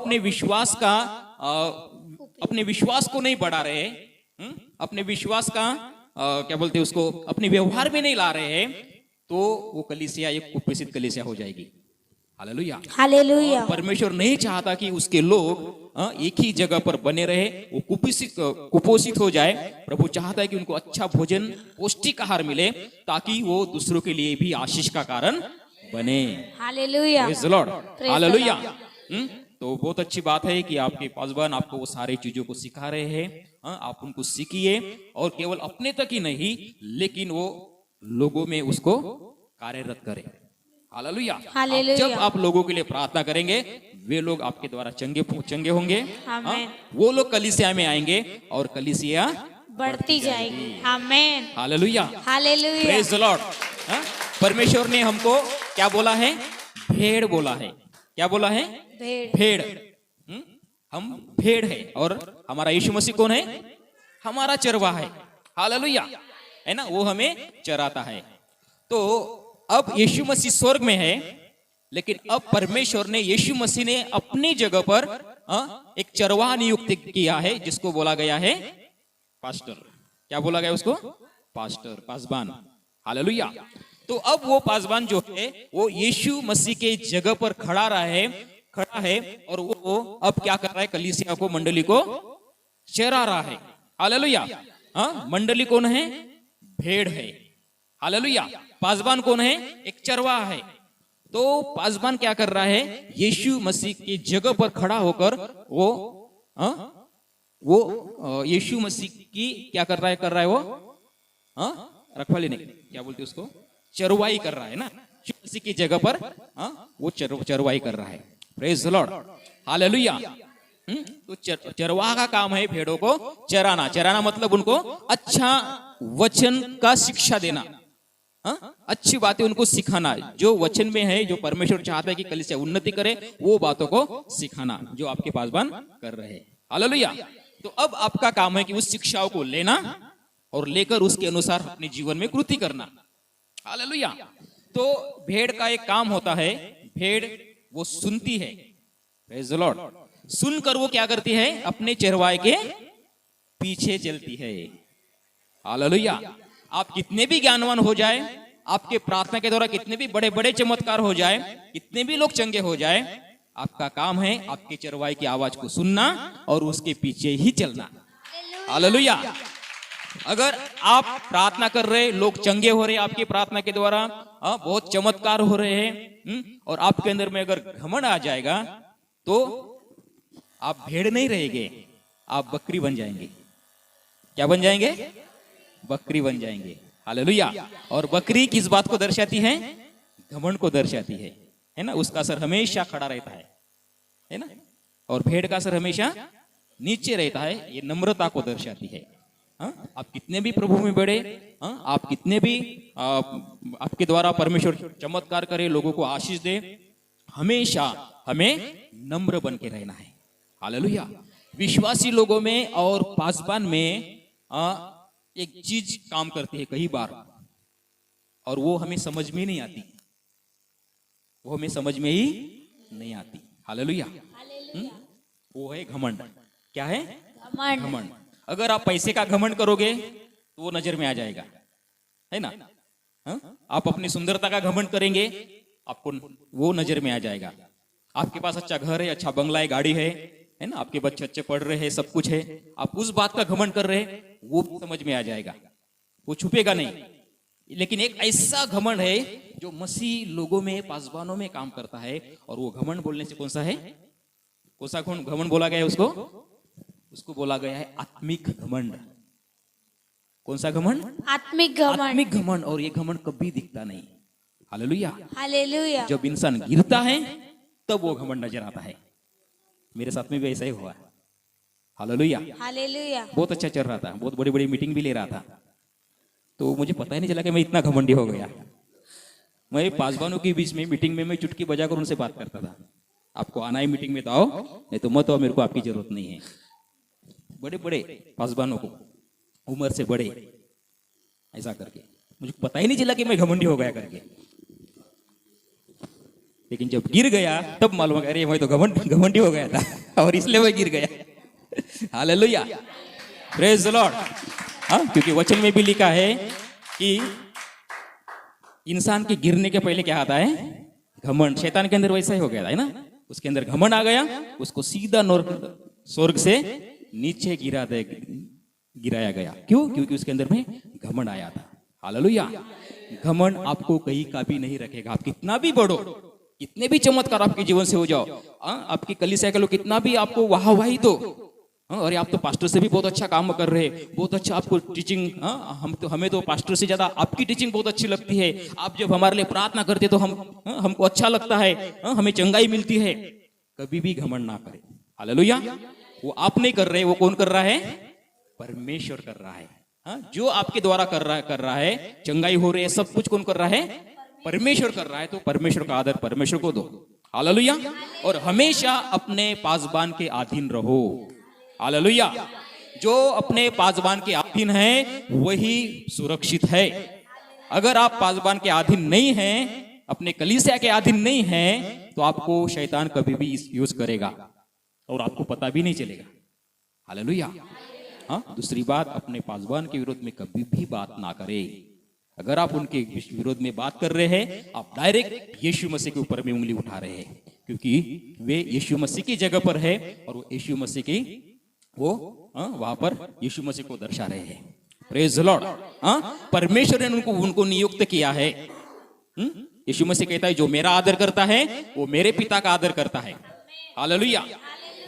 अपने विश्वास का अपने विश्वास को नहीं बढ़ा रहे, अपने विश्वास का क्या बोलते हैं उसको, अपने व्यवहार में नहीं ला रहे हैं, तो वो कलीसिया एक कुपोषित कलीसिया हो जाएगी। Hallelujah, hallelujah. परमेश्वर नहीं चाहता कि उसके लोग एक ही जगह पर बने रहे, वो कुपोषित हो जाए। प्रभु चाहता है कि उनको अच्छा भोजन, पौष्टिक आहार मिले, ताकि वो दूसरों के लिए भी आशीष का कारण बने। Hallelujah, praise the Lord, hallelujah. तो बहुत अच्छी बात है कि आपके पासवान आपको वो सारी चीजों को सिखा रहे हैं। आप उनको सीखिए, और केवल अपने तक ही नहीं, लेकिन वो लोगों में उसको कार्यरत करें। हालेलुया। जब आप लोगों के लिए प्रार्थना करेंगे, वे लोग आपके द्वारा चंगे होंगे। वो लोग कलीसिया में आएंगे और कलीसिया बढ़ती जाएगी। आमेन। हालेलुया, हालेलुया। Praise the lord. परमेश्वर ने हमको क्या बोला है? भेड़ बोला है। क्या बोला है? भेड़। हम भेड़ है, और हमारा यीशु मसीह कौन है? हमारा चरवाहा है। हालेलुया, है ना, वो हमें चराता है। तो अब यीशु मसीह स्वर्ग में है, लेकिन अब परमेश्वर ने, यीशु मसीह ने अपनी जगह पर एक चरवाहा नियुक्त किया है, जिसको बोला गया है पास्टर। क्या बोला गया उसको? पास्टर, पासबान। हालेलुया। तो अब वो पासबान जो है, वो यीशु मसीह के जगह पर खड़ा है, और वो अब क्या कर रहा है? कलीसिया को, मंडली को चरा रहा है। हालेलुया। मंडली कौन है? भेड़ है। हालेलुया। पासबान कौन है? एक चरवाहा है। तो पासबान क्या कर रहा है? यीशु मसीह की जगह पर खड़ा होकर वो यीशु मसीह की क्या कर रहा है वो रखवाली नहीं, क्या बोलते उसको, चरवाई कर रहा है ना। यीशु मसीह की जगह पर वो चरवाई कर रहा है। Praise the Lord, hallelujah. तो चरवाहा का काम है भेड़ों को चराना मतलब उनको अच्छा वचन का शिक्षा देना, अच्छी बातें उनको सिखाना, जो वचन में है, जो परमेश्वर चाहता है कि कलीसिया उन्नति करे, वो बातों को सिखाना, जो आपके पासबान कर रहे हैं। हालेलुया। तो अब आपका काम है कि उस शिक्षाओं को लेना और लेकर उसके अनुसार अपने जीवन में कृति करना। हालेलुया। तो भेड़ का एक काम होता है, भेड़ वो सुनती है। Praise the Lord. सुनकर वो क्या करती है? अपने चरवाहे के पीछे चलती है। हालेलुया। आप कितने भी ज्ञानवान हो जाए, आपके प्रार्थना के द्वारा कितने भी बड़े बड़े चमत्कार हो जाए, कितने भी लोग चंगे हो जाए, आपका काम है आपके चरवाहे की आवाज को सुनना और उसके पीछे ही चलना। हालेलुया। अगर आप प्रार्थना कर रहे, लोग चंगे हो रहे आपकी प्रार्थना के द्वारा, बहुत चमत्कार हो रहे हैं, और आपके अंदर में अगर घमंड आ जाएगा, तो आप भेड़ नहीं रहेंगे, आप बकरी बन जाएंगे। क्या बन जाएंगे? बकरी बन जाएंगे। हालेलुया। और बकरी किस बात को दर्शाती है? घमंड को दर्शाती है ना। उसका सर हमेशा खड़ा रहता है ना, और भेड़ का सर हमेशा नीचे रहता है। ये नम्रता को दर्शाती है। आप कितने भी प्रभु में बढ़े, आप कितने भी आपके द्वारा परमेश्वर चमत्कार करे, लोगों को आशीष दे, हमेशा हमें नम्र बन के रहना है। हालेलुया। विश्वासी लोगों में और पासबान में एक चीज काम करती है कई बार, और वो हमें समझ में नहीं आती, वो हमें समझ में ही नहीं आती। हालेलुया। वो है घमंड। क्या है? घमंड। अगर आप पैसे का घमंड करोगे तो वो नजर में आ जाएगा, है ना। आप अपनी सुंदरता का घमंड करेंगे, आपको वो नजर में आ जाएगा। आपके पास अच्छा घर है, अच्छा बंगला है, गाड़ी है ना, आपके बच्चे अच्छे पढ़ रहे हैं, सब कुछ है, आप उस बात का घमंड कर रहे हैं, वो समझ में आ जाएगा, वो छुपेगा नहीं। लेकिन एक ऐसा घमंड है जो मसीह लोगों में, पासबानों में काम करता है, और वो घमंड बोलने से कौन सा है? कौन सा घमंड बोला गया है उसको? उसको बोला गया है आत्मिक घमंड। कौन सा घमंड? आत्मिक घमंड। आत्मिक घमंड। और ये घमंड कभी दिखता नहीं। हालेलुया। हालेलुया। जब इंसान गिरता है तब वो घमंड नजर आता है। मेरे साथ में भी ऐसा ही हुआ। हालेलुया। हालेलुया। बहुत अच्छा चल रहा था, बहुत बड़ी बड़ी मीटिंग भी ले रहा था, तो मुझे पता ही नहीं चला कि मैं इतना घमंडी हो गया। मैं पासबानों के बीच में मीटिंग में मैं चुटकी बजाकर उनसे बात करता था, आपको आना है मीटिंग में तो आओ, नहीं तो मत आओ, मेरे को आपकी जरूरत नहीं है। बड़े बड़े पासबानों को, उम्र से बड़े, ऐसा करके मुझे पता ही नहीं चला कि मैं घमंडी हो गया करके। लेकिन जब गिर गया तब मालूम है, अरे मैं तो घमंडी हो गया था और इसलिए मैं गिर गया। Hallelujah, praise the Lord. हाँ, क्योंकि वचन में भी लिखा है कि इंसान के गिरने के पहले क्या आता है? घमंड। शैतान के अंदर वैसा ही हो गया था, है ना? उसके अंदर घमंड आ गया, उसको सीधा स्वर्ग से नीचे गिराया गया। क्यों? क्योंकि उसके अंदर में घमंड आया था। हालेलुया। घमंड आपको कहीं का भी नहीं रखेगा। आप कितना भी बढ़ो, कितने भी चमत्कार आपके जीवन से हो जाओ, आपकी कलीसिया के लोग कितना भी आपको वाहवाही दो, अरे आप तो पास्टर से भी बहुत अच्छा काम कर रहे हैं, बहुत अच्छा आपको टीचिंग, हमें तो पास्टर से ज्यादा आपकी टीचिंग बहुत अच्छी लगती है, आप जब हमारे लिए प्रार्थना करते तो हमको अच्छा लगता है, हमें चंगाई मिलती है। कभी भी घमंड ना करें। हालेलुया। वो आप नहीं कर रहे, वो कौन कर रहा है? परमेश्वर कर रहा है। जो आपके द्वारा कर रहा है, चंगाई हो रही है, सब कुछ कौन कर रहा है? परमेश्वर कर रहा है। तो परमेश्वर का आदर परमेश्वर को दो। हालेलुया। और हमेशा अपने पासबान के अधीन रहो। हालेलुया। जो अपने पासबान के अधीन है वही सुरक्षित है। अगर आप पासबान के अधीन नहीं हैं, अपने कलीसिया के अधीन नहीं हैं, तो आपको शैतान कभी भी यूज करेगा और आपको पता भी नहीं चलेगा। हालेलुया। हाँ, दूसरी बात, अपने पासबान के विरोध में कभी भी बात ना करें। अगर आप उनके विरोध में बात कर रहे हैं, आप डायरेक्ट यीशु मसीह के ऊपर में उंगली उठा रहे हैं, क्योंकि वे यीशु मसीह की जगह पर है और वो यीशु मसीह की वहां पर यीशु मसीह को दर्शा रहे हैं। Praise the lord. परमेश्वर ने उनको नियुक्त किया है। यीशु मसीह कहता है, जो मेरा आदर करता है वो मेरे पिता का आदर करता है। Hallelujah,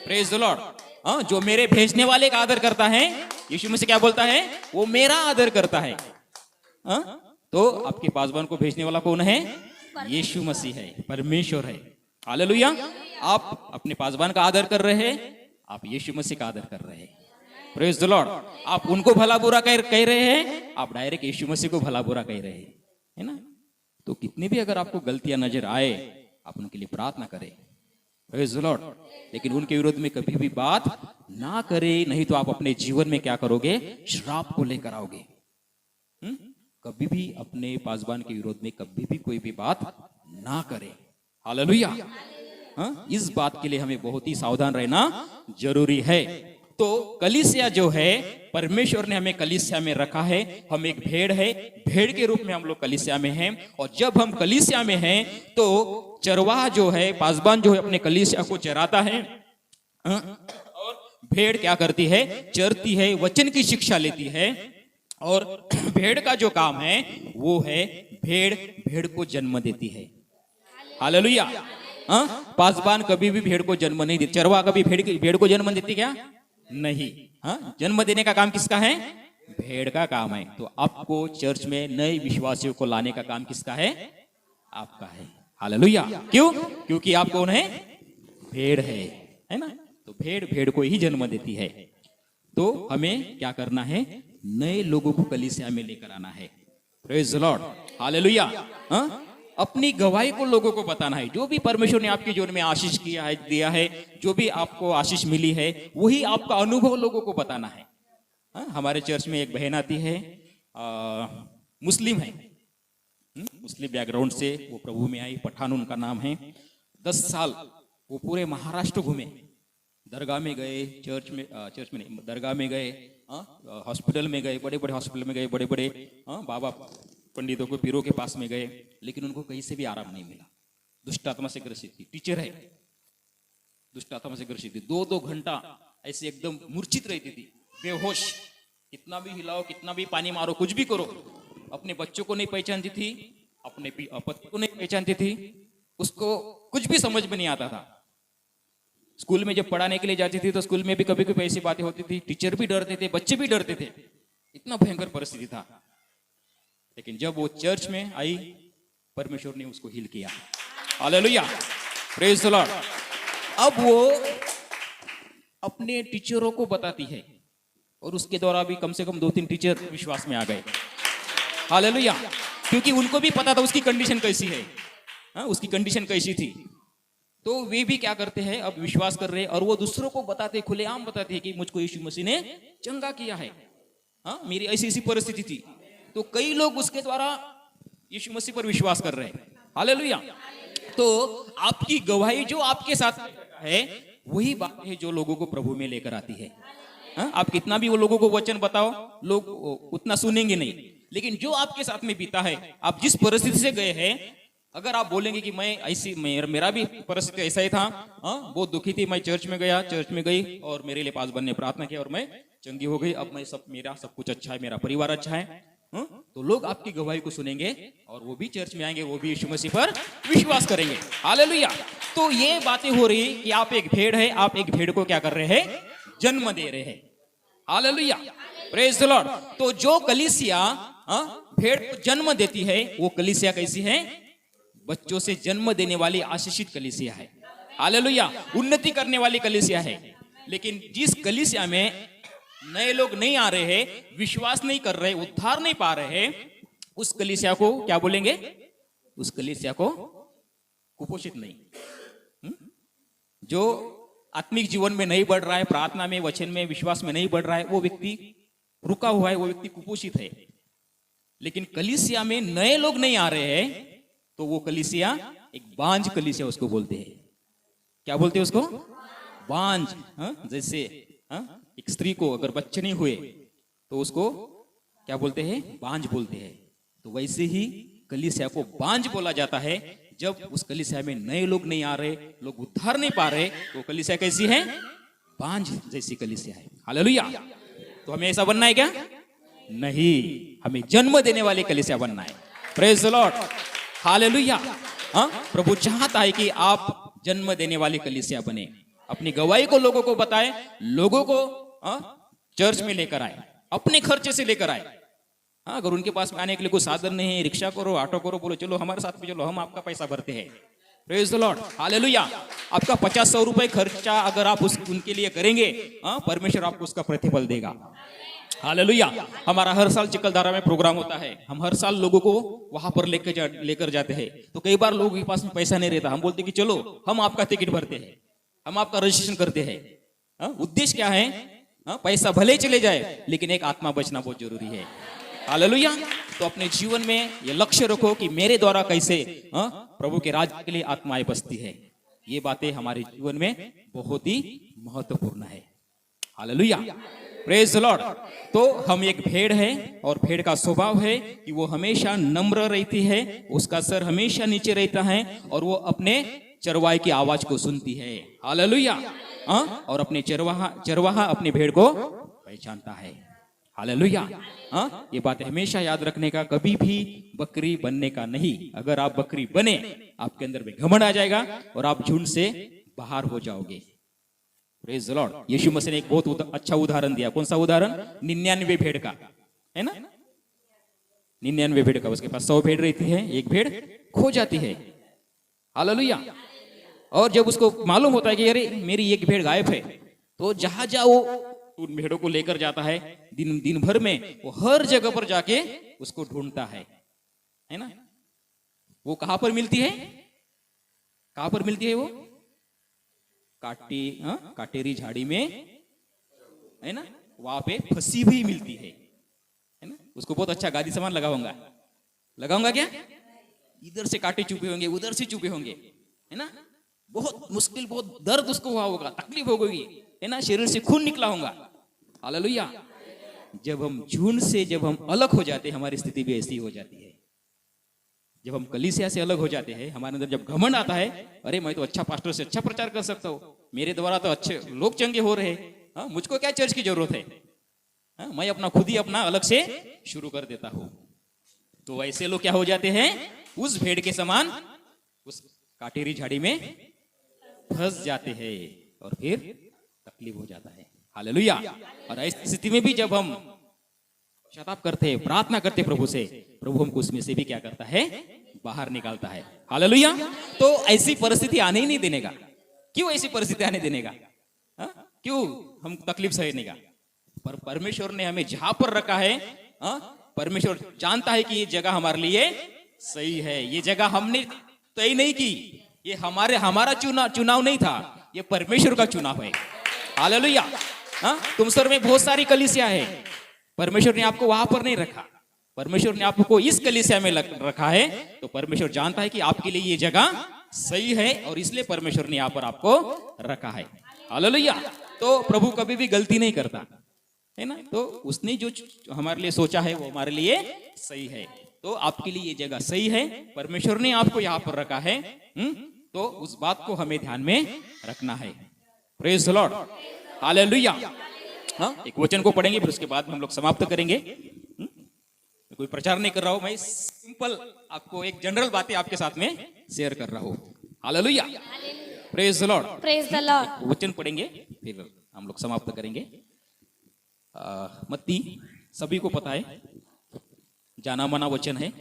praise the Lord. जो मेरे भेजने वाले का आदर करता है, यीशु मसीह क्या बोलता है? वो मेरा आदर करता है। तो आपके पासबान को भेजने वाला कौन है? यीशु मसीह है, परमेश्वर है। हालेलुया। आप अपने पासबान का आदर कर रहे हैं, आप यीशु मसीह का आदर कर रहे हैं। Praise the Lord. आप उनको भला बुरा कह रहे हैं, आप डायरेक्ट यीशु मसीह को भला बुरा कह रहे हैं, है ना? तो कितनी भी अगर आपको गलतियां नजर आए, आप उनके लिए प्रार्थना करें। Praise the Lord. लेकिन उनके विरोध में कभी भी बात ना करें, नहीं तो आप अपने जीवन में क्या करोगे? श्राप को लेकर आओगे। कभी भी अपने पासबान के विरोध में कभी भी कोई भी बात ना करें। हालेलुया। इस बात के लिए हमें बहुत ही सावधान रहना जरूरी है। तो कलीसिया जो है, परमेश्वर ने हमें कलीसिया में रखा है। हम एक भेड़ है, भेड़ के रूप में हम लोग कलीसिया में हैं। और जब हम कलीसिया में हैं तो चरवाहा जो है, पासबान जो है, अपने कलीसिया को चराता है। और भेड़ क्या करती है? चरती है, वचन की शिक्षा लेती है। और भेड़ का जो काम है वो है, भेड़ को जन्म देती है। हालेलुया। पासबान कभी भी भेड़ को जन्म नहीं देती। चरवाहा कभी भेड़ को जन्म देती क्या? नहीं। जन्म देने का काम किसका है? भेड़ का काम है। तो आपको चर्च में नए विश्वासियों को लाने का काम किसका है? आपका है। हालेलुया। क्यों? क्योंकि आप कौन है? भेड़ है ना? तो भेड़ को ही जन्म देती है। तो हमें क्या करना है? नए लोगों को कलीसिया में लेकर आना है। Praise the Lord. हालेलुया। अपनी गवाही को लोगों को बताना है। जो भी परमेश्वर ने आपके जीवन में आशीष दिया है, जो भी आपको आशीष मिली है, वही आपका अनुभव लोगों को बताना है। हमारे चर्च में एक बहन आती है, मुस्लिम है, मुस्लिम बैकग्राउंड से वो प्रभु में आई। पठान उनका नाम है। 10 साल वो पूरे महाराष्ट्र घूमे। दरगाह में गए, चर्च में नहीं, दरगाह में गए, हॉस्पिटल में गए, बड़े बड़े हॉस्पिटल में गए, बड़े बड़े बाबा पंडितों को, पीरों के पास में गए, लेकिन उनको कहीं से भी आराम नहीं मिला। दुष्ट आत्मा से ग्रसित थी। टीचर है, दुष्ट आत्मा से ग्रसित थी। 2-2 घंटा ऐसे एकदम मूर्छित रहती थी, बेहोश। कितना भी हिलाओ, कितना भी पानी मारो, कुछ भी करो, अपने बच्चों को नहीं पहचानती थी, अपने पति को नहीं पहचानती थी, उसको कुछ भी समझ में नहीं आता था। स्कूल में जब पढ़ाने के लिए जाती थी तो स्कूल में भी कभी कभी ऐसी बातें होती थी, टीचर भी डरते थे, बच्चे भी डरते थे। इतना भयंकर परिस्थिति था। लेकिन जब वो चर्च में आई, परमेश्वर ने उसको हील किया। Hallelujah, praise the Lord. अब वो अपने टीचरों को बताती है और उसके द्वारा भी कम से कम 2-3 टीचर विश्वास में आ गए। हालेलुया। क्योंकि उनको भी पता था उसकी कंडीशन कैसी है, उसकी कंडीशन कैसी थी। तो वे भी क्या करते हैं, अब विश्वास कर रहे हैं और वो दूसरों को बताते, खुलेआम बताते हैं कि मुझको यीशु मसीह ने चंगा किया है। मेरी ऐसी ऐसी परिस्थिति थी। तो कई लोग उसके द्वारा यीशु मसीह पर विश्वास कर रहे हैं। हालेलुया। तो आपकी गवाही जो आपके साथ है वही बात है जो लोगों को प्रभु में लेकर आती है। हाँ? आप कितना भी वो लोगों को वचन बताओ, लोग उतना सुनेंगे नहीं। लेकिन जो आपके साथ में बीता है, आप जिस परिस्थिति से गए हैं, अगर आप बोलेंगे कि मैं ऐसी मेरा भी परिस्थिति ऐसा ही था, हाँ, बहुत दुखी थी, मैं चर्च में गई और मेरे लिए पास बनने प्रार्थना किया और मैं चंगी हो गई, अब मैं मेरा सब कुछ अच्छा है, मेरा परिवार अच्छा है, हाँ, तो लोग आपकी गवाही को सुनेंगे और वो भी चर्च में आएंगे, वो भी यीशु मसीह पर विश्वास करेंगे। हालेलुया। तो ये बातें हो रही कि आप एक भेड़ है, आप एक भेड़ को क्या कर रहे हैं? जन्म दे रहे हैं। Hallelujah, praise the Lord. तो जो कलीसिया भेड़ को जन्म देती है, वो कलीसिया कैसी है? बच्चों से जन्म देने वाली आशीषित कलीसिया है। हालेलुया, उन्नति करने वाली कलीसिया है। लेकिन जिस कलीसिया में नए लोग नहीं आ रहे हैं, विश्वास नहीं कर रहे, उद्धार नहीं पा रहे हैं, उस कलीसिया को क्या बोलेंगे? उस कलीसिया को कुपोषित नहीं। जो आत्मिक जीवन में नहीं बढ़ रहा है, प्रार्थना में, वचन में, विश्वास में नहीं बढ़ रहा है, वो व्यक्ति रुका हुआ है, वो व्यक्ति कुपोषित है। लेकिन कलीसिया में नए लोग नहीं आ रहे हैं, तो वो कलीसिया एक बांझ कलीसिया उसको बोलते हैं। क्या बोलते हैं उसको? बांझ। जैसे एक स्त्री को अगर बच्चे नहीं हुए तो उसको क्या बोलते हैं? बांझ बोलते हैं। तो वैसे ही कलीसिया को बांझ बोला जाता है जब उस कलीसिया में नए लोग नहीं आ रहे, लोग उद्धार नहीं पा रहे, तो कलीसिया कैसी है? बांझ जैसी कलीसिया है। हालेलुया। तो हमें ऐसा बनना है क्या? नहीं, हमें जन्म देने वाले कलीसिया बनना है। Praise the Lord. हालेलुया। प्रभु चाहता है कि आप जन्म देने वाली कलीसिया बने, अपनी गवाही को लोगों को बताएं, लोगों को चर्च में लेकर आए, अपने खर्चे से लेकर आए। अगर उनके पास में आने के लिए कोई साधन नहीं है, रिक्शा करो, ऑटो करो, बोलो चलो हमारे साथ में चलो, हम आपका पैसा भरते हैं। Praise the Lord. हालेलुया। आपका 50-100 रुपए खर्चा अगर आप उनके लिए करेंगे, परमेश्वर आपको उसका प्रतिफल देगा। हालेलुया। हमारा हर साल चिकलधारा में प्रोग्राम होता है, हम हर साल लोगों को वहां पर लेकर जाते हैं। तो कई बार लोगों के पास में पैसा नहीं रहता, हम बोलते कि चलो हम आपका टिकट भरते हैं, हम आपका रजिस्ट्रेशन करते हैं। उद्देश्य क्या है? पैसा भले चले जाए, लेकिन एक आत्मा बचना बहुत जरूरी है। हालेलुया। तो अपने जीवन में ये लक्ष्य रखो कि मेरे द्वारा कैसे प्रभु के राज्य के लिए आत्माएं बचती है। ये बातें हमारे जीवन में बहुत ही महत्वपूर्ण है। Hallelujah, praise the Lord. तो हम एक भेड़ है और भेड़ का स्वभाव है कि वो हमेशा नम्र रहती है, उसका सर हमेशा नीचे रहता है और वो अपने चरवाहे की आवाज को सुनती है। हालेलुया। और अपने चरवाहा अपने भेड़ को पहचानता है। हालेलुया। ये बात हमेशा याद रखने का, कभी भी बकरी बनने का नहीं। अगर आप बकरी बने, आपके अंदर में घमंड आ जाएगा और आप झुंड से बाहर हो जाओगे। Praise the lord. Yeshu Masih ने एक बहुत अच्छा उदाहरण दिया। कौन सा उदाहरण? 99 भेड़ का, है ना? 99 भेड़ का। उसके पास 100 भेड़ रहती है, एक भेड़ खो जाती है। हालेलुया। और जब उसको मालूम होता है कि अरे मेरी एक भेड़ गायब है, तो जहां वो उन भेड़ों को लेकर जाता है, दिन भर में वो हर जगह पर जाके उसको ढूंढता है ना? वो कहां पर मिलती है? कहां पर मिलती है वो? काटेरी झाड़ी में, है ना? वहां पे फंसी हुई मिलती है ना? उसको बहुत अच्छा गादी सामान लगाऊंगा क्या? इधर से कांटे चुपे होंगे, उधर से चुपे होंगे, है ना? बहुत मुश्किल, बहुत दर्द उसको हुआ होगा, तकलीफ होगी, है ना? शरीर से खून निकला होगा। हालेलुया। जब हम झुंड से जब हम अलग हो जाते हैं, हमारी स्थिति भी ऐसी हो जाती है। जब हम कलीसिया से अलग हो जाते हैं, हमारे अंदर जब घमंड आता है, अरे मैं तो अच्छा पास्टर से अच्छा प्रचार कर सकता हूँ, मेरे द्वारा तो अच्छे लोग चंगे हो रहे हैं, मुझको क्या चर्च की जरूरत है? मैं अपना खुद ही अपना अलग से शुरू कर देता हूँ। तो ऐसे लोग क्या हो जाते हैं? उस भेड़ के समान उस काटेरी झाड़ी में फंस जाते हैं और फिर तकलीफ हो जाता है। हालेलुया। और ऐसी स्थिति में भी जब हम शताब करते हैं, प्रार्थना करते प्रभु से, प्रभु हमको उसमें से भी क्या करता है? बाहर निकालता है। हालेलुया। तो ऐसी परिस्थिति आने ही नहीं देने का। क्यों ऐसी परिस्थिति आने देने का? क्यों हम तकलीफ सहने का? पर परमेश्वर ने हमें जहां पर रखा है, परमेश्वर जानता है कि ये जगह हमारे लिए सही है। ये जगह हमने तय नहीं की, ये हमारा चुनाव नहीं था, ये परमेश्वर का चुनाव है। हालेलुया। तुम सर में बहुत सारी कलीसिया है, परमेश्वर ने आपको वहां पर नहीं रखा, परमेश्वर ने आपको इस कलीसिया में रखा है। तो परमेश्वर जानता है कि आपके लिए ये जगह सही है और इसलिए परमेश्वर ने यहाँ पर आपको रखा है। हालेलुया। तो प्रभु कभी भी गलती नहीं करता है ना, तो उसने जो हमारे लिए सोचा है वो हमारे लिए सही है। तो आपके लिए ये जगह सही है, परमेश्वर ने आपको यहाँ पर रखा है। तो उस बात को हमें ध्यान में रखना है। Praise the Lord. हालेलुया। हाँ, एक वचन को पढ़ेंगे फिर उसके बाद में हम लोग समाप्त करेंगे। कोई प्रचार नहीं कर रहा हूं, मैं सिंपल आपको एक जनरल बातें आपके साथ में शेयर कर रहा हूं। Hallelujah. Praise the Lord. Praise the Lord. वचन पढ़ेंगे फिर हम लोग समाप्त करेंगे। मत्ती सभी को पता है, जाना माना वचन है,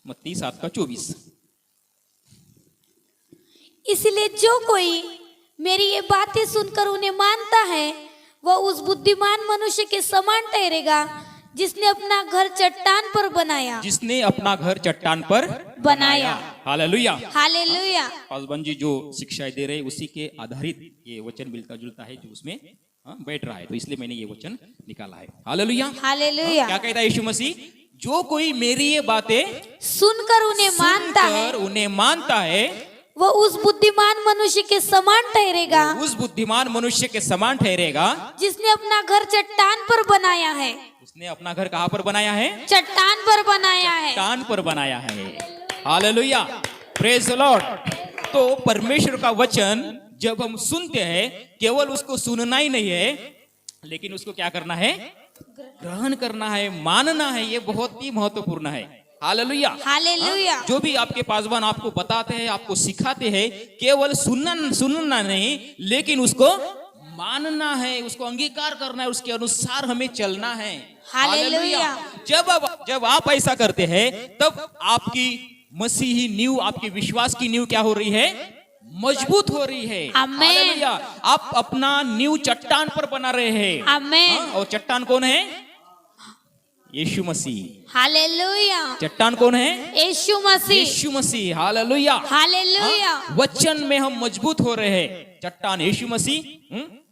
मत्ती 7:24। इसलिए जो कोई मेरी ये बातें सुनकर उन्हें मानता है वह उस बुद्धिमान मनुष्य के समान ठहरेगा जिसने अपना घर चट्टान पर बनाया। जिसने अपना घर चट्टान पर बनाया। हालेलुया। हालेलुया। पासवान जी जो शिक्षाएं दे रहे उसी के आधारित ये वचन मिलता जुलता है जो उसमें बैठ रहा है, तो इसलिए मैंने ये वचन निकाला है। हालेलुया। हालेलुया। क्या कहता है यीशु मसीह? जो कोई मेरी ये बातें सुनकर उन्हें मानता है वो उस बुद्धिमान मनुष्य के समान ठहरेगा। उस बुद्धिमान मनुष्य के समान ठहरेगा जिसने अपना घर चट्टान पर बनाया है। उसने अपना घर कहाँ पर बनाया है? चट्टान पर बनाया है। चट्टान पर बनाया है। हालेलुया। Praise the Lord. तो परमेश्वर का वचन जब हम सुनते हैं, केवल उसको सुनना ही नहीं है, लेकिन उसको क्या करना है? ग्रहण करना है, मानना है। ये बहुत ही महत्वपूर्ण है। हालेलुया। हालेलुया। जो भी आपके पासवान आपको बताते हैं, आपको सिखाते हैं, केवल सुनना नहीं, लेकिन उसको मानना है, उसको अंगीकार करना है, उसके अनुसार हमें चलना है। हालेलुया। जब आप ऐसा करते हैं तब आपकी मसीही नींव, आपकी विश्वास की नींव क्या हो रही है? मजबूत हो रही है। आमेन। हालेलुया। आप अपना नींव चट्टान पर बना रहे हैं। आमेन। और चट्टान कौन है? यीशु मसीह। हालेलुया। चट्टान कौन है? यीशु मसीह। यीशु मसीह। हालेलुया। हालेलुया। वचन में हम मजबूत हो रहे हैं। चट्टान यीशु मसीह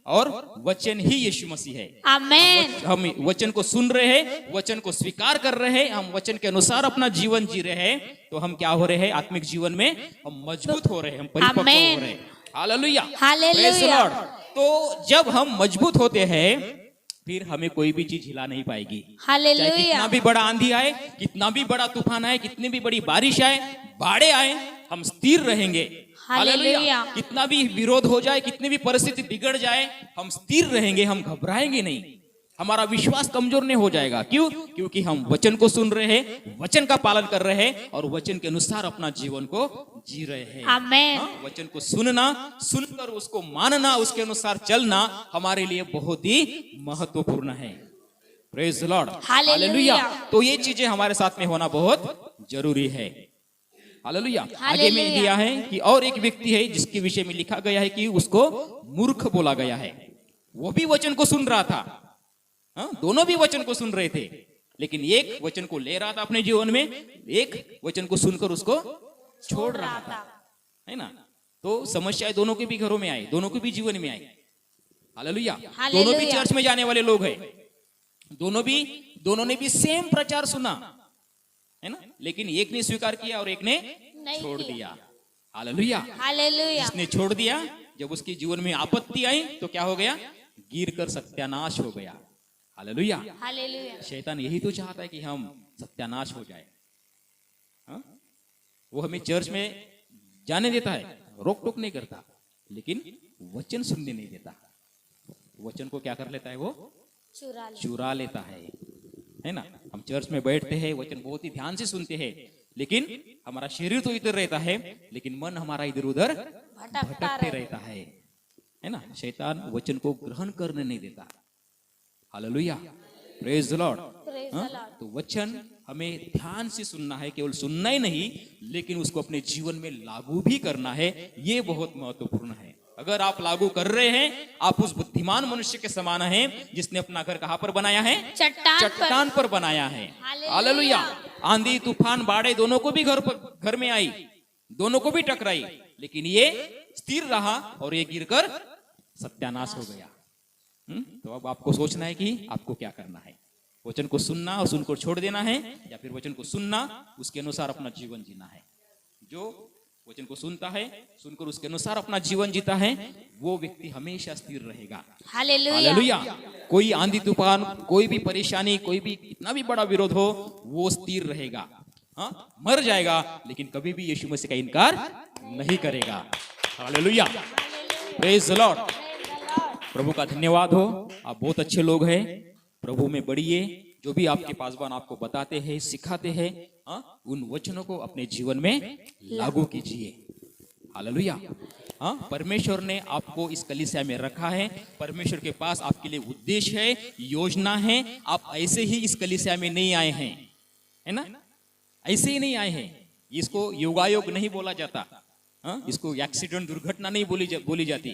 और वचन ही यीशु मसीह है। आमेन। हम वचन को सुन रहे हैं, वचन को स्वीकार कर रहे हैं, हम वचन के अनुसार अपना जीवन जी रहे हैं, तो हम क्या हो रहे हैं? आत्मिक जीवन में हम मजबूत हो रहे हैं, हम परिपक्व हो रहे हैं। हालेलुया। हालेलुया। Praise the Lord. तो जब हम मजबूत होते हैं फिर हमें कोई भी चीज हिला नहीं पाएगी। हालेलुया। चाहे कितना भी बड़ा आंधी आए, कितना भी बड़ा तूफान आए, कितनी भी बड़ी बारिश आए, बाढ़े आए, हम स्थिर रहेंगे। हालेलुया। कितना भी विरोध हो जाए, कितनी भी परिस्थिति बिगड़ जाए, हम स्थिर रहेंगे, हम घबराएंगे नहीं। हमारा विश्वास कमजोर नहीं हो जाएगा। क्यों? क्योंकि हम वचन को सुन रहे हैं, वचन का पालन कर रहे हैं और वचन के अनुसार अपना जीवन को जी रहे हैं। आमेन। वचन को सुनकर उसको मानना, उसके अनुसार चलना हमारे लिए बहुत ही महत्वपूर्ण है। Praise the Lord. हालेलुया। तो ये चीजें हमारे साथ में होना बहुत जरूरी है। हालेलुया। आगे में दिया है कि और एक व्यक्ति है जिसके विषय में लिखा गया है कि उसको मूर्ख बोला गया है। वो भी वचन को सुन रहा था, दोनों भी वचन को सुन रहे थे, लेकिन एक वचन को ले रहा था अपने जीवन में, एक वचन को सुनकर उसको छोड़ रहा था, है ना। तो समस्याएं दोनों के भी घरों में आई, दोनों के भी जीवन में आई। हालेलुया। दोनों भी चर्च में जाने वाले लोग हैं, दोनों ने भी सेम प्रचार सुना, है ना, लेकिन एक ने स्वीकार किया और एक ने छोड़ दिया। हालेलुया। हालेलुया। जिसने छोड़ दिया, जब उसके जीवन में आपत्ति आई तो क्या हो गया? गिर कर सत्यानाश हो गया। हालेलुया। हालेलुया। शैतान यही तो चाहता है कि हम सत्यानाश हो जाए। वो हमें चर्च में जाने देता है, रोक टोक नहीं करता, लेकिन वचन सुनने नहीं देता। वचन को क्या कर लेता है? वो चुरा लेता है ना। हम चर्च में बैठते हैं, वचन बहुत ही ध्यान से सुनते हैं, लेकिन हमारा शरीर तो इधर रहता है, लेकिन मन हमारा इधर उधर भटकते रहता है ना। शैतान वचन को ग्रहण करने नहीं देता। हालेलुया। Praise the Lord. तो वचन हमें ध्यान से सुनना है, केवल सुनना ही नहीं, लेकिन उसको अपने जीवन में लागू भी करना है। ये बहुत महत्वपूर्ण है। अगर आप लागू कर रहे हैं, आप उस बुद्धिमान मनुष्य के समान हैं जिसने अपना घर कहां पर बनाया है? चट्टान पर बनाया है। हालेलुया। आंधी तूफान बाढ़े दोनों को भी घर में आई, दोनों को भी टकराई, लेकिन ये स्थिर रहा और ये गिरकर सत्यानाश हो गया। तो अब आपको सोचना है कि आपको क्या करना है। वचन को सुनना और सुनकर छोड़ देना है, या फिर वचन को सुनना, उसके अनुसार अपना जीवन जीना है। जो वचन को सुनता है, सुनकर उसके अनुसार अपना जीवन जीता है, वो व्यक्ति हमेशा स्थिर रहेगा। हालेलुया। हालेलुया। कोई आंधी तूफान, कोई भी परेशानी, कोई भी कितना भी बड़ा विरोध हो, वो स्थिर रहेगा। हाँ, मर जाएगा लेकिन कभी भी यीशु मसीह का इनकार नहीं करेगा। हालेलुया। Praise the lord. प्रभु का धन्यवाद हो। आप बहुत अच्छे लोग हैं, प्रभु में बढ़िए। जो भी आपके पासवान आपको बताते हैं, सिखाते हैं, उन वचनों को अपने जीवन में लागू कीजिए। हालेलुया। परमेश्वर ने आपको इस कलीसिया में रखा है। परमेश्वर के पास आपके लिए उद्देश्य है, योजना है। आप ऐसे ही इस कलीसिया में नहीं आए हैं, है ना? ऐसे ही नहीं आए हैं। इसको योगायोग नहीं बोला जाता। इसको एक्सीडेंट, दुर्घटना नहीं बोली जाती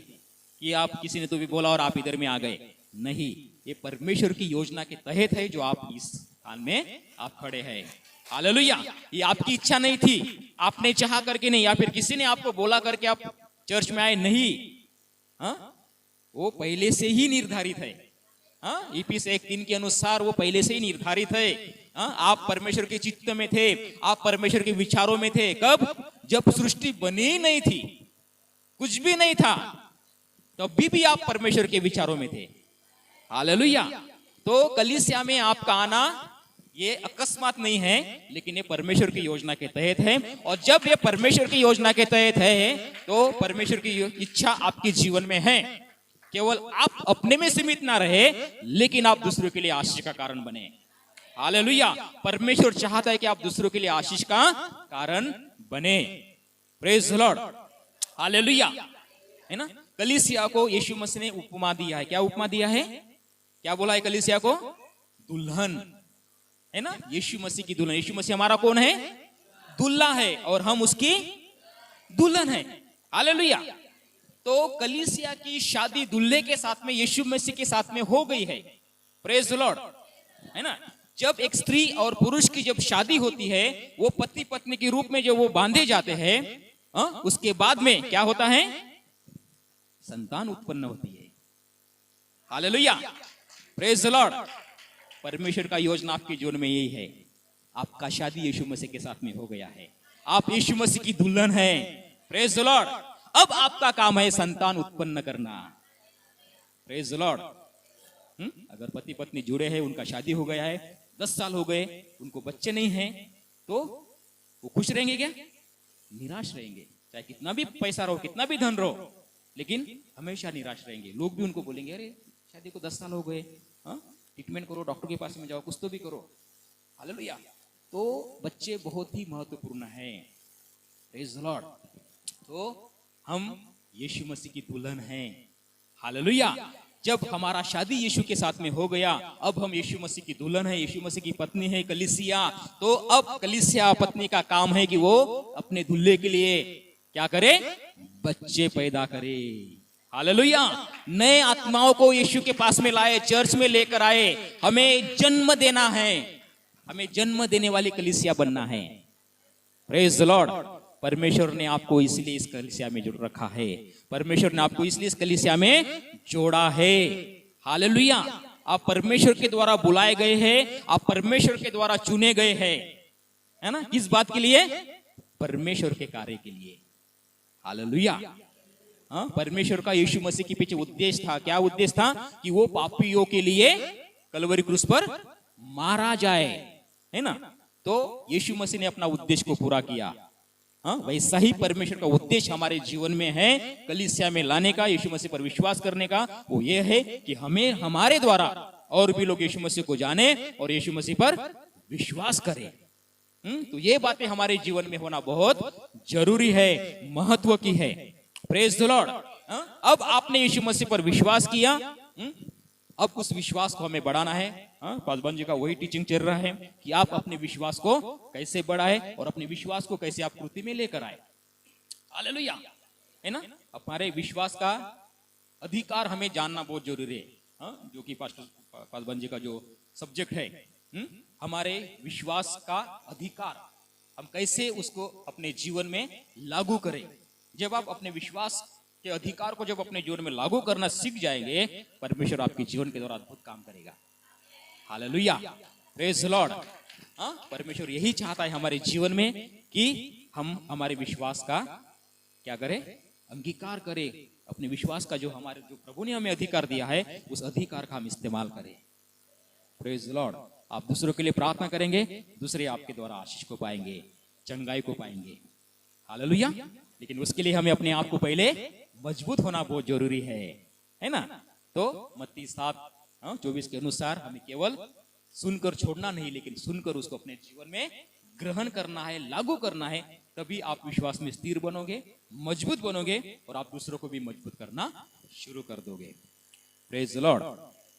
कि आप किसी ने तो भी बोला और आप इधर में आ गए। नहीं, ये परमेश्वर की योजना के तहत है जो आप इस स्थान में आप खड़े हैं। हालेलुया। ये आपकी इच्छा नहीं थी, आपने चाहा करके नहीं, या फिर किसी ने आपको बोला करके आप चर्च में आए नहीं। वो पहले से ही निर्धारित है। इफिस 1:3 के अनुसार वो पहले से ही निर्धारित है। आप परमेश्वर के चित्त में थे, आप परमेश्वर के विचारों में थे। कब? जब सृष्टि बनी ही नहीं थी, कुछ भी नहीं था, तब भी आप परमेश्वर के विचारों में थे। हालेलुया। तो कलीसिया में आपका आना ये अकस्मात नहीं है, लेकिन ये परमेश्वर की योजना के तहत है। और जब ये परमेश्वर की योजना के तहत है, तो परमेश्वर की इच्छा आपके जीवन में है। केवल आप अपने में सीमित ना रहे, लेकिन आप दूसरों के लिए आशीष का कारण बने। हालेलुया। परमेश्वर चाहता है कि आप दूसरों के लिए आशीष का कारण बने। Praise the Lord. हालेलुया। है ना? कलीसिया को यीशु मसीह ने उपमा दिया है। क्या उपमा दिया है? क्या बोला है कलीसिया को? दुल्हन, है ना? यीशु मसीह की दुल्हन। यीशु मसीह हमारा कौन है? दुल्हा है, और हम उसकी दुल्हन है। हालेलुया। तो कलीसिया की शादी दुल्हे के साथ में, यीशु मसीह के साथ में हो गई है। Praise the Lord. है ना? जब एक स्त्री और पुरुष की जब शादी होती है, वो पति पत्नी के रूप में जो वो बांधे जाते हैं, उसके बाद में क्या होता है? संतान उत्पन्न होती है। हालेलुया। Praise the lord. परमेश्वर का योजना आपके जीवन में यही है। आपका शादी यीशु मसीह के साथ में हो गया है, आप यीशु मसीह की दुल्हन हैं। Praise the Lord. अब आपका काम है संतान उत्पन्न करना। Praise the Lord. अगर पति पत्नी जुड़े हैं, उनका शादी हो गया है, 10 साल हो गए, उनको बच्चे नहीं हैं, तो वो खुश रहेंगे क्या? निराश रहेंगे। चाहे कितना भी पैसा रहो, कितना भी धन रहो, लेकिन हमेशा निराश रहेंगे। लोग भी उनको बोलेंगे, अरे शादी को 10 साल हो गए, ट्रीटमेंट करो, डॉक्टर के पास में जाओ, कुछ तो भी करो। हालेलुया। तो बच्चे बहुत ही महत्वपूर्ण है। Praise the Lord. तो हम यीशु मसीह की दुल्हन हैं। हालेलुया। जब हमारा शादी यीशु के साथ में हो गया, अब हम यीशु मसीह की दुल्हन है, यीशु मसीह की पत्नी है कलीसिया। तो अब कलीसिया पत्नी का काम है कि वो अपने दूल्हे के लिए क्या करे? बच्चे पैदा करे। हालेलुया। नए आत्माओं को यीशु के पास में लाए, चर्च में लेकर आए। हमें जन्म देना है, हमें जन्म देने वाली कलीसिया बनना है। Praise the lord. परमेश्वर ने आपको इसलिए इस कलीसिया में जोड़ रखा है। परमेश्वर ने आपको इसलिए इस कलीसिया में जोड़ा है। हालेलुया। आप परमेश्वर के द्वारा बुलाए गए हैं, आप परमेश्वर के द्वारा चुने गए हैं, है ना? किस बात के लिए? परमेश्वर के कार्य के लिए। हालेलुया। परमेश्वर का यीशु मसीह के पीछे उद्देश्य था। क्या उद्देश्य था? कि वो पापियों के लिए कलवरी क्रूस पर मारा जाए, है ना? तो यीशु मसीह ने अपना उद्देश्य को पूरा किया। वैसा ही परमेश्वर का उद्देश्य हमारे जीवन में है, कलीसिया में लाने का, यीशु मसीह पर विश्वास करने का। वो ये है कि हमें, हमारे द्वारा और भी लोग यीशु मसीह को जाने और यीशु मसीह पर विश्वास करें। तो ये बातें हमारे जीवन में होना बहुत जरूरी है, महत्व की है। Praise the Lord. अब आपने यीशु मसीह पर विश्वास किया, अब उस विश्वास को हमें बढ़ाना है। पासवान जी का वही टीचिंग चल रहा है कि आप अपने विश्वास को कैसे बढ़ाए और अपने विश्वास को कैसे आप कृति में लेकर आए। हालेलुया। है ना? हमारे विश्वास का अधिकार हमें जानना बहुत जरूरी है, जो कि पासवान जी का जो सब्जेक्ट है। हमारे विश्वास का अधिकार, हम कैसे उसको अपने जीवन में लागू करें। जब आप अपने विश्वास के अधिकार को जब अपने जीवन में लागू करना सीख जाएंगे, परमेश्वर आपके जीवन के द्वारा अद्भुत काम करेगा। हालेलुया। Praise the lord. परमेश्वर यही चाहता है हमारे जीवन में कि हम हमारे विश्वास का क्या करें, अंगीकार करें, अपने विश्वास का जो हमारे जो प्रभु ने हमें अधिकार दिया है उस अधिकार का हम इस्तेमाल करें। Praise the Lord. आप दूसरों के लिए प्रार्थना करेंगे, दूसरे आपके द्वारा आशीष को पाएंगे, चंगाई को पाएंगे। हालेलुया। लेकिन उसके लिए हमें अपने आप को पहले मजबूत होना बहुत जरूरी है ना। तो मत्ती 7:24 के अनुसार हमें केवल सुनकर छोड़ना नहीं, लेकिन सुनकर उसको अपने जीवन में ग्रहण करना है, लागू करना है। तभी आप विश्वास में स्थिर बनोगे, मजबूत बनोगे और आप दूसरों को भी मजबूत करना शुरू कर दोगे। Praise the lord.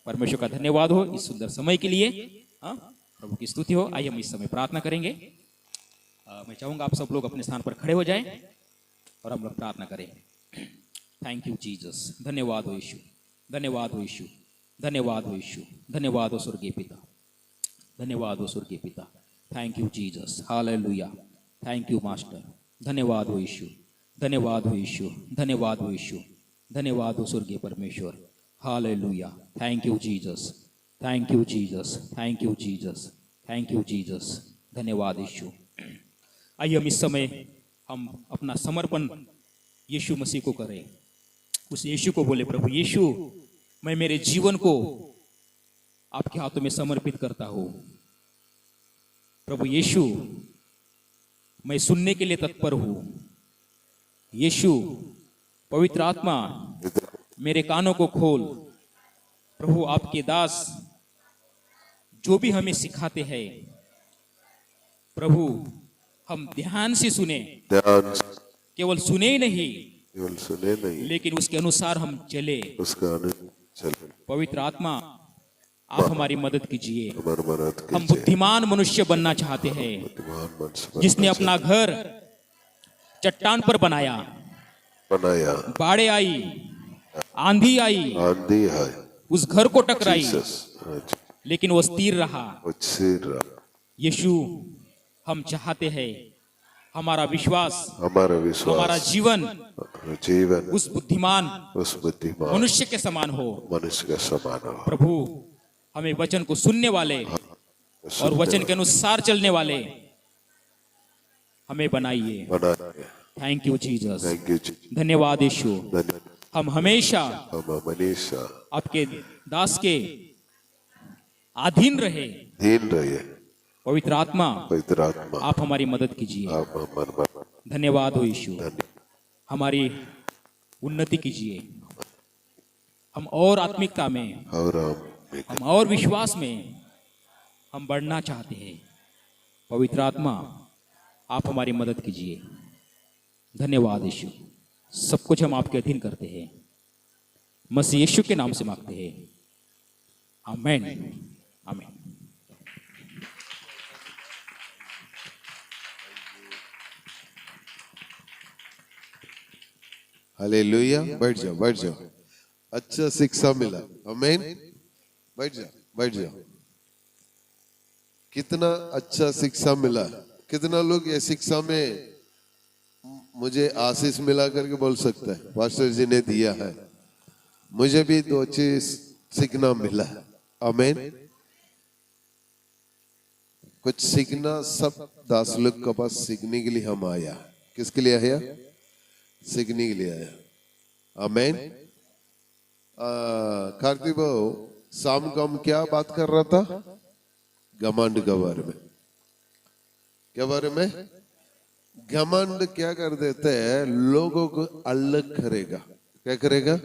परमेश्वर का धन्यवाद हो इस सुंदर समय के लिए। प्रभु की स्तुति हो। आइए हम इस समय प्रार्थना करेंगे। मैं चाहूंगा आप सब लोग अपने स्थान पर खड़े हो जाएं और हम लोग प्रार्थना करें। Thank you Jesus. धन्यवाद हो यीशु, धन्यवाद हो यीशु, धन्यवाद हो यीशु, धन्यवाद हो स्वर्गीय पिता, धन्यवाद हो स्वर्गीय पिता। Thank you Jesus. Hallelujah. Thank you master. धन्यवाद हो यीशु, धन्यवाद हो यीशु, धन्यवाद हो यीशु, धन्यवाद हो स्वर्गीय परमेश्वर। Hallelujah. Thank you Jesus, thank you Jesus, thank you Jesus, thank you Jesus. धन्यवाद यीशु। आइए हम इस समय हम अपना समर्पण यीशु मसीह को करें। उस यीशु को बोले, प्रभु यीशु, मैं मेरे जीवन को आपके हाथों में समर्पित करता हूं। प्रभु यीशु, मैं सुनने के लिए तत्पर हूं। यीशु, पवित्र आत्मा, मेरे कानों को खोल। प्रभु, आपके दास जो भी हमें सिखाते हैं, प्रभु हम ध्यान से सुने, केवल सुने ही नहीं, केवल सुने नहीं, लेकिन उसके अनुसार हम चले। उसका अनुसार चले। पवित्र आत्मा, आप हमारी मदद कीजिए। हमारी मदद कीजिए। हम बुद्धिमान मनुष्य बनना चाहते हैं, बुद्धिमान मनुष्य जिसने अपना घर चट्टान पर बनाया। बाढ़ें आई, आंधी आई, आंधी है, उस घर को टकराई, जीसस, लेकिन वो स्थिर रहा। स्थिर रहा। यीशु, हम चाहते हैं हमारा विश्वास, हमारा विश्वास, हमारा जीवन जीवन उस बुद्धिमान मनुष्य के समान हो। मनुष्य के समान हो। प्रभु, हमें वचन को सुनने वाले और वचन के अनुसार चलने वाले हमें बनाइए। Thank you Jesus. Thank you. धन्यवाद यीशु। हम हमेशा आपके दास के अधीन रहे। पवित्र आत्मा, आप हमारी मदद कीजिए। धन्यवाद हो यीशु। हमारी उन्नति कीजिए। हम और आत्मिकता में, हम और विश्वास में हम बढ़ना चाहते हैं। पवित्र आत्मा, आप हमारी मदद कीजिए। धन्यवाद यीशु। सब कुछ हम आपके अधीन करते हैं, मसीह यीशु के नाम से मांगते हैं। आमीन, आमीन। हालेलुया। बैठ जाओ, बैठ जाओ। अच्छा शिक्षा मिला। आमीन। बैठ जाओ, बैठ जाओ। कितना अच्छा शिक्षा मिला। कितना लोग ये शिक्षा में मुझे आशीष मिला करके बोल सकता है, पास्टर जी ने दिया है। मुझे भी 2 चीज सीखना मिला। आमीन। कुछ सीखना सब दास लोग के पास सीखने के लिए हम आया। किसके लिए आया? सीखने के लिए आया। आमीन। कार्तिक भाऊ, शाम को हम क्या बात कर रहा था? घमंड के बारे में। क्या बारे में? घमंड क्या कर देते हैं, लोगों को अलग करेगा। क्या करेगा?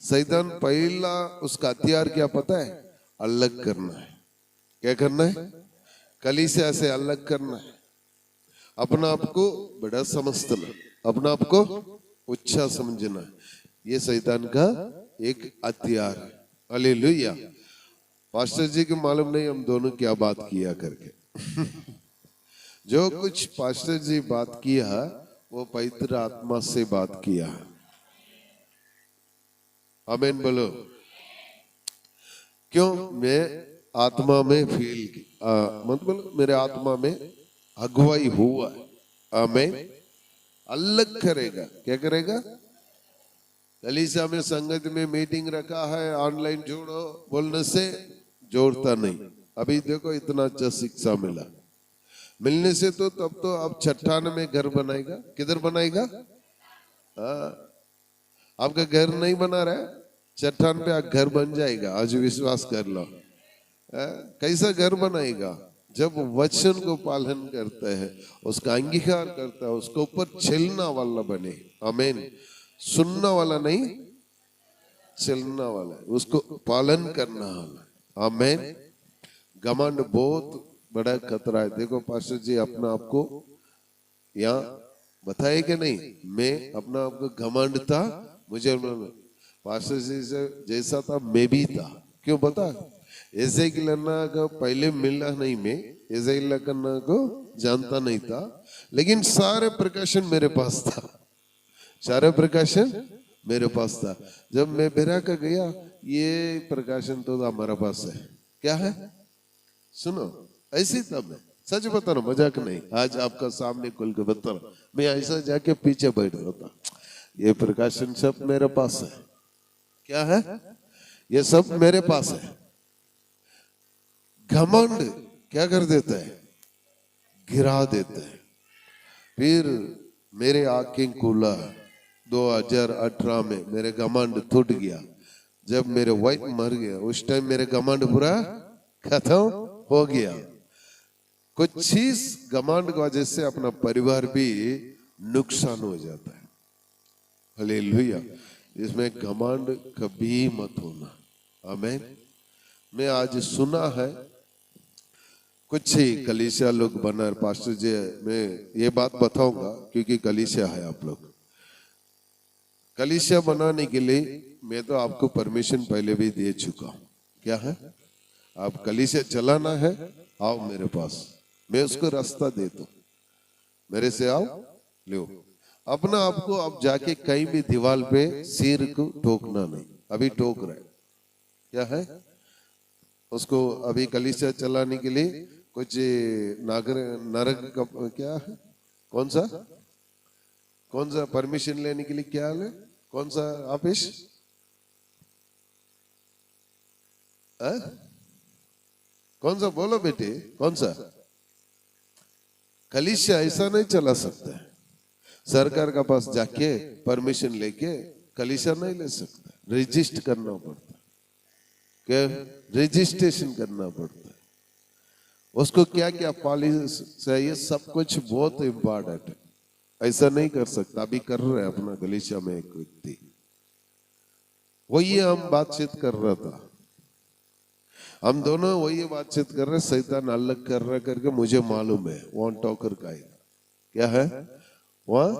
शैतान पहला उसका हथियार क्या पता है? अलग करना है। क्या करना है? कलीसिया से अलग करना है। अपना आप को बड़ा समझना, अपना आप को अच्छा समझना, ये शैतान का एक हथियार है। हालेलुया। पास्टर जी को मालूम नहीं हम दोनों क्या बात किया करके। जो कुछ पास्टर जी बात किया वो पवित्र आत्मा से बात किया। आमीन बोलो। क्यों? मैं आत्मा में फील की, मतलब मेरे आत्मा में अगुवाई हुआ। आमीन। अलग करेगा। क्या करेगा? कलीसिया में संगत में मीटिंग रखा है, ऑनलाइन जोड़ो बोलने से जोड़ता नहीं। अभी देखो इतना अच्छा शिक्षा मिला। मिलने से तो तब तो आप चट्टान में घर बनाएगा, किधर बनाएगा? हाँ, आपका घर नहीं बना रहा है, चट्टान पे आप घर बन जाएगा। आज विश्वास कर लो। कैसा घर बनाएगा? जब वचन को पालन करता है, उसका अंगीकार करता है, उसके ऊपर चलना वाला बने। आमीन। सुनना वाला नहीं, चलना वाला, उसको पालन करना वाला। आमीन। घमंड बहुत बड़ा खतरा है। देखो पास्टर जी अपना आपको यहाँ बताए कि नहीं, मैं अपना आपको घमंड था, मुझे पास्टर जी से जैसा था मैं भी था। क्यों बता? ऐसे की लन्ना को पहले मिला नहीं, मैं ऐसे लन्ना को जानता नहीं था, लेकिन सारे प्रकाशन मेरे पास था, सारे प्रकाशन मेरे पास था। जब मैं बेरा का गया, ये प्रकाशन तो हमारा पास है। क्या है? सुनो, ऐसी था मैं, सच बता रहा, मजाक नहीं। आज आपका सामने खुल के बता रहा, मैं ऐसा जाके पीछे बैठ रहा था। ये प्रकाशन सब मेरे पास है। क्या है? ये सब मेरे पास है। घमंड क्या कर देता है? गिरा देता है। फिर मेरे आंखें खुला 2018 में, मेरे घमंड टूट गया। जब मेरे वाइफ मर गया, उस टाइम मेरे घमंड पूरा खत्म हो गया। कुछ चीज घमंड की वजह से अपना परिवार भी नुकसान हो जाता है। हालेलुया। इसमें घमंड कभी मत होना। आमीन। मैं आज सुना है कुछ ही कलीसिया लोग बना, पास्टर जी मैं ये बात बताऊंगा क्योंकि कलीसिया है आप लोग। कलीसिया बनाने के लिए मैं तो आपको परमिशन पहले भी दे चुका हूं। क्या है? आप कलीसिया चलाना है, आओ मेरे पास, मैं उसको रास्ता दे दूं। मेरे से आओ, लो। अपना आपको अब जाके कहीं भी दीवार पे सिर को ठोकना नहीं। अभी ठोक रहे, क्या है? उसको अभी कलीसिया चलाने के लिए कुछ नरक का क्या है, कौन सा परमिशन लेने के लिए क्या है, कौन सा ऑफिस? कौन सा बोलो बेटे, कौन सा? कलीसिया ऐसा नहीं चला सकता है। सरकार का पास जाके परमिशन लेके कलीसिया नहीं ले सकता, रजिस्टर करना पड़ता है। क्या? रजिस्ट्रेशन करना पड़ता है। उसको क्या क्या पॉलिसी चाहिए, सब कुछ बहुत इम्पोर्टेंट है। ऐसा नहीं कर सकता। अभी कर रहे हैं अपना कलीसिया में एक व्यक्ति, वही हम बातचीत कर रहा था, हम दोनों वही बातचीत कर रहे। शैतान अलग कर रहा करके मुझे मालूम है, वहां टॉकर का है। क्या है? वहां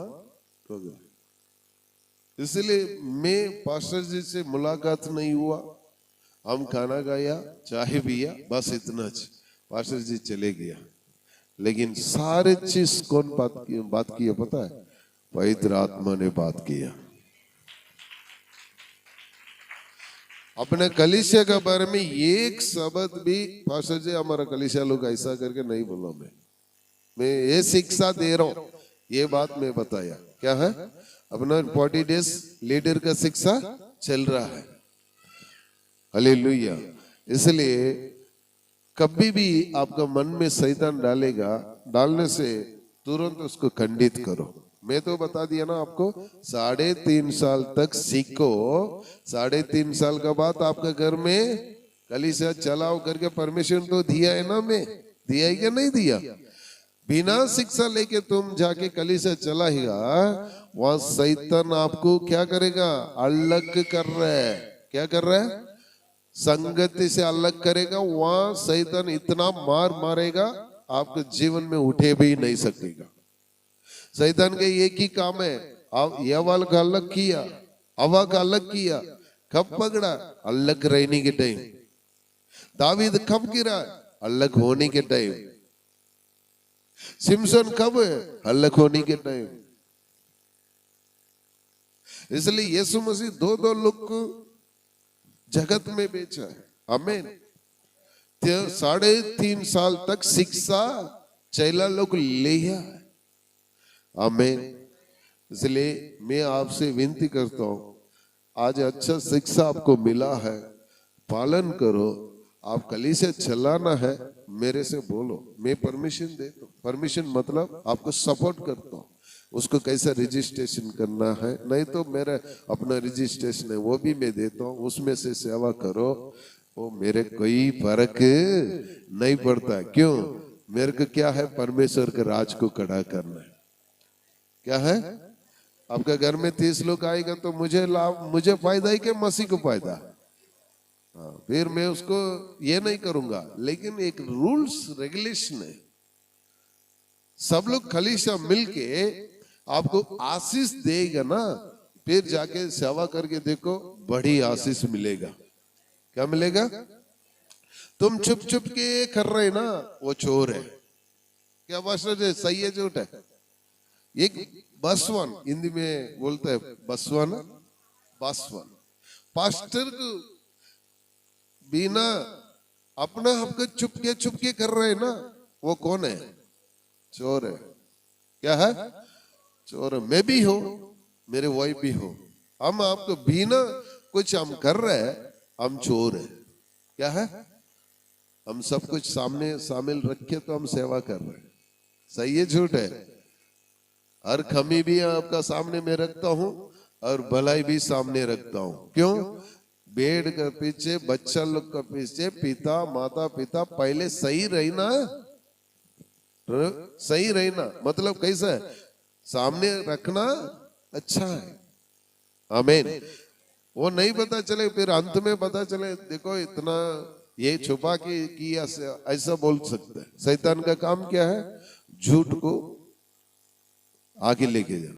टॉकर। इसलिए मैं पास्टर जी से मुलाकात नहीं हुआ, हम खाना खाया, चाय पिया, बस इतना। पास्टर जी चले गया, लेकिन सारे चीज कौन बात किया पता है? पवित्र आत्मा ने बात किया। अपने कलीसिया के बारे में एक शब्द भी पास्टर जी हमारा कलीसिया लोग ऐसा करके नहीं बोला। मैं ये शिक्षा दे रहा हूं, ये बात मैं बताया। क्या है? अपना 40 डेज लीडर का शिक्षा चल रहा है। हालेलुया। इसलिए कभी भी आपका मन में शैतान डालेगा, डालने से तुरंत उसको खंडित करो। मैं तो बता दिया ना आपको, 3.5 साल तक सीखो। 3.5 साल के बाद आपका घर में कलीसिया चलाओ करके परमिशन तो दिया है ना, मैं दिया है क्या नहीं दिया? बिना शिक्षा लेके तुम जाके कलीसिया चलाएगा, वहां शैतान आपको क्या करेगा? अलग कर रहा है। क्या कर रहा है? संगति से अलग करेगा। वहां शैतान इतना मार मारेगा, आपके जीवन में उठे भी नहीं सकेगा। शैतान का एक ही काम है, आप यवाल का अलग किया, हवा का अलग किया, कब पकड़ा? अलग रहने के टाइम। दावीद कब गिरा? अलग होने के टाइम। सिमसन कब है? अलग होने के टाइम। इसलिए यीशु मसीह दो लोग को जगत में बेचा है। आमीन। 3.5 साल तक शिक्षा चेला लोग लिया है। आमीन। इसलिए मैं आपसे विनती करता हूं, आज अच्छा शिक्षा आपको मिला है, पालन करो। आप कलीसिया चलाना है मेरे से बोलो, मैं परमिशन देता हूँ। परमिशन मतलब आपको सपोर्ट करता हूँ, उसको कैसा रजिस्ट्रेशन करना है, नहीं तो मेरा अपना रजिस्ट्रेशन है वो भी मैं देता हूँ, उसमें से सेवा करो। वो मेरे कोई फर्क नहीं पड़ता। क्यों? मेरे को क्या है, परमेश्वर के राज को खड़ा करना है। क्या है? आपका घर में 30 लोग आएगा तो मुझे लाभ, मुझे फायदा ही कि मसीह को फायदा? हाँ, फिर मैं उसको ये नहीं करूंगा, लेकिन एक रूल्स रेगुलेशन है। सब लोग कलीसिया मिलके आपको आशीष देगा ना, फिर जाके सेवा करके देखो, बड़ी आशीष मिलेगा। क्या मिलेगा? तुम चुप चुप के कर रहे ना, वो चोर है। क्या पास्टर जी सही है झूठ है? एक बसवन, हिंदी में बोलते हैं बसवन, बसवन पास्टर को बिना अपना आपको चुपके कर रहे ना, वो कौन है? चोर है। क्या है? चोर है। मैं भी हो, मेरे वाइफ भी हो, हम आपको बिना कुछ हम कर रहे हैं, हम चोर है। क्या है? हम सब कुछ सामने शामिल रखे तो हम सेवा कर रहे हैं। सही है झूठ है? हर कमी भी आपका सामने में रखता हूं और भलाई भी सामने रखता हूं। क्यों? बेड के पीछे, बच्चा लोग के पीछे पिता माता पिता पहले सही रहना, सही रहना मतलब कैसा है? सामने रखना अच्छा है। आमीन। वो नहीं पता चले फिर अंत में पता चले देखो इतना ये छुपा के किया, ऐसा बोल सकते हैं। शैतान का काम क्या है? झूठ को आगे लेके जाना।